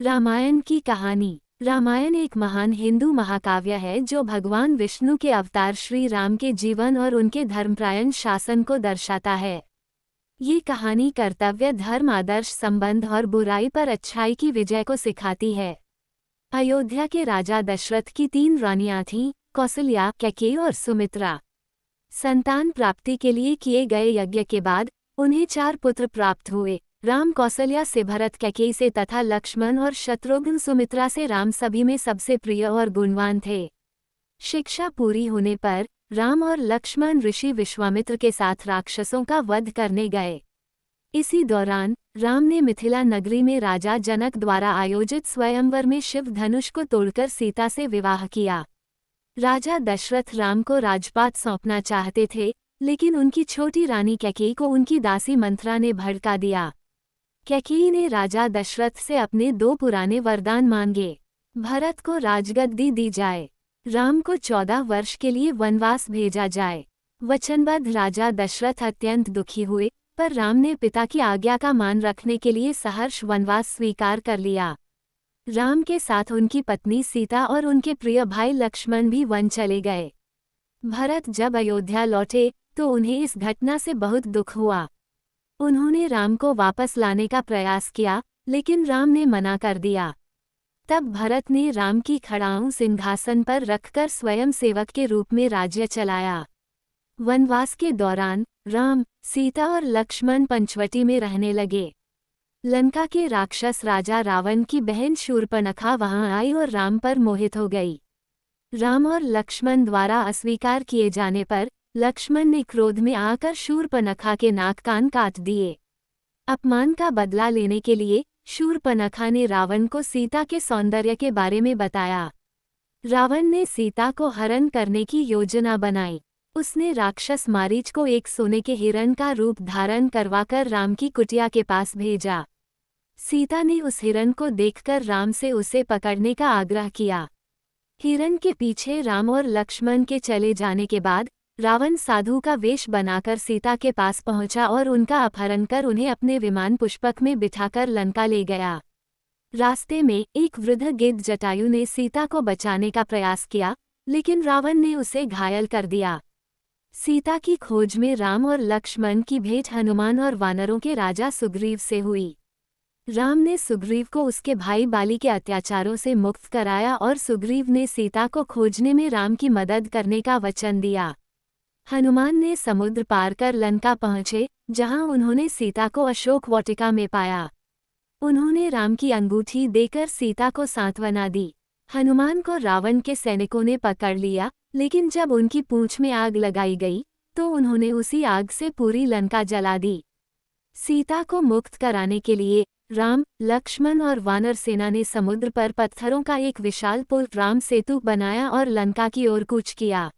रामायण की कहानी। रामायण एक महान हिंदू महाकाव्य है जो भगवान विष्णु के अवतार श्री राम के जीवन और उनके धर्मपरायण शासन को दर्शाता है। ये कहानी कर्तव्य, धर्म, आदर्श, संबंध और बुराई पर अच्छाई की विजय को सिखाती है। अयोध्या के राजा दशरथ की 3 रानियां थीं, कौसल्या, कैकेयी और सुमित्रा। संतान प्राप्ति के लिए किए गए यज्ञ के बाद उन्हें 4 पुत्र प्राप्त हुए। राम कौसल्या से, भरत कैकेयी से तथा लक्ष्मण और शत्रुघ्न सुमित्रा से। राम सभी में सबसे प्रिय और गुणवान थे। शिक्षा पूरी होने पर राम और लक्ष्मण ऋषि विश्वामित्र के साथ राक्षसों का वध करने गए। इसी दौरान राम ने मिथिला नगरी में राजा जनक द्वारा आयोजित स्वयंवर में शिव धनुष को तोड़कर सीता से विवाह किया। राजा दशरथ राम को राजपाट सौंपना चाहते थे, लेकिन उनकी छोटी रानी कैकेयी को उनकी दासी मंथरा ने भड़का दिया। कैकेयी ने राजा दशरथ से अपने 2 पुराने वरदान मांगे। भरत को राजगद्दी दी जाए, राम को 14 वर्ष के लिए वनवास भेजा जाए। वचनबद्ध राजा दशरथ अत्यंत दुखी हुए, पर राम ने पिता की आज्ञा का मान रखने के लिए सहर्ष वनवास स्वीकार कर लिया। राम के साथ उनकी पत्नी सीता और उनके प्रिय भाई लक्ष्मण भी वन चले गए। भरत जब अयोध्या लौटे तो उन्हें इस घटना से बहुत दुख हुआ। उन्होंने राम को वापस लाने का प्रयास किया, लेकिन राम ने मना कर दिया। तब भरत ने राम की खड़ाऊं सिंहासन पर रखकर स्वयं सेवक के रूप में राज्य चलाया। वनवास के दौरान राम, सीता और लक्ष्मण पंचवटी में रहने लगे। लंका के राक्षस राजा रावण की बहन शूर्पणखा वहां आई और राम पर मोहित हो गई। राम और लक्ष्मण द्वारा अस्वीकार किए जाने पर लक्ष्मण ने क्रोध में आकर शूर्पणखा के नाक कान काट दिए। अपमान का बदला लेने के लिए शूर्पणखा ने रावण को सीता के सौंदर्य के बारे में बताया। रावण ने सीता को हरण करने की योजना बनाई। उसने राक्षस मारीच को एक सोने के हिरण का रूप धारण करवाकर राम की कुटिया के पास भेजा। सीता ने उस हिरण को देखकर राम से उसे पकड़ने का आग्रह किया। हिरण के पीछे राम और लक्ष्मण के चले जाने के बाद रावण साधु का वेश बनाकर सीता के पास पहुंचा और उनका अपहरण कर उन्हें अपने विमान पुष्पक में बिठाकर लंका ले गया। रास्ते में एक वृद्ध गिद्ध जटायु ने सीता को बचाने का प्रयास किया, लेकिन रावण ने उसे घायल कर दिया। सीता की खोज में राम और लक्ष्मण की भेंट हनुमान और वानरों के राजा सुग्रीव से हुई। राम ने सुग्रीव को उसके भाई बाली के अत्याचारों से मुक्त कराया और सुग्रीव ने सीता को खोजने में राम की मदद करने का वचन दिया। हनुमान ने समुद्र पार कर लंका पहुंचे, जहां उन्होंने सीता को अशोक वाटिका में पाया। उन्होंने राम की अंगूठी देकर सीता को सांत्वना दी। हनुमान को रावण के सैनिकों ने पकड़ लिया, लेकिन जब उनकी पूंछ में आग लगाई गई तो उन्होंने उसी आग से पूरी लंका जला दी। सीता को मुक्त कराने के लिए राम, लक्ष्मण और वानर सेना ने समुद्र पर पत्थरों का एक विशाल पुल राम सेतु बनाया और लंका की ओर कूच किया।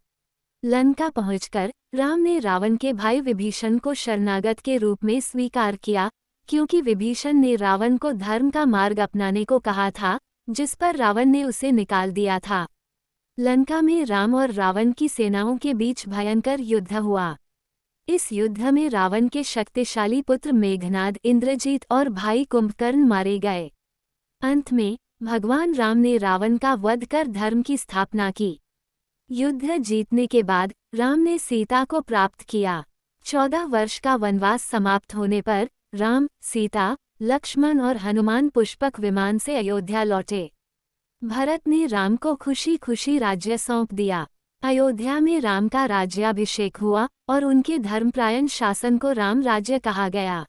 लंका पहुंचकर राम ने रावण के भाई विभीषण को शरणागत के रूप में स्वीकार किया, क्योंकि विभीषण ने रावण को धर्म का मार्ग अपनाने को कहा था, जिस पर रावण ने उसे निकाल दिया था। लंका में राम और रावण की सेनाओं के बीच भयंकर युद्ध हुआ। इस युद्ध में रावण के शक्तिशाली पुत्र मेघनाद, इंद्रजीत और भाई कुंभकर्ण मारे गए। अंत में भगवान राम ने रावण का वध कर धर्म की स्थापना की। युद्ध जीतने के बाद राम ने सीता को प्राप्त किया। 14 वर्ष का वनवास समाप्त होने पर राम, सीता, लक्ष्मण और हनुमान पुष्पक विमान से अयोध्या लौटे। भरत ने राम को खुशी खुशी राज्य सौंप दिया। अयोध्या में राम का राज्याभिषेक हुआ और उनके धर्मपरायण शासन को राम राज्य कहा गया।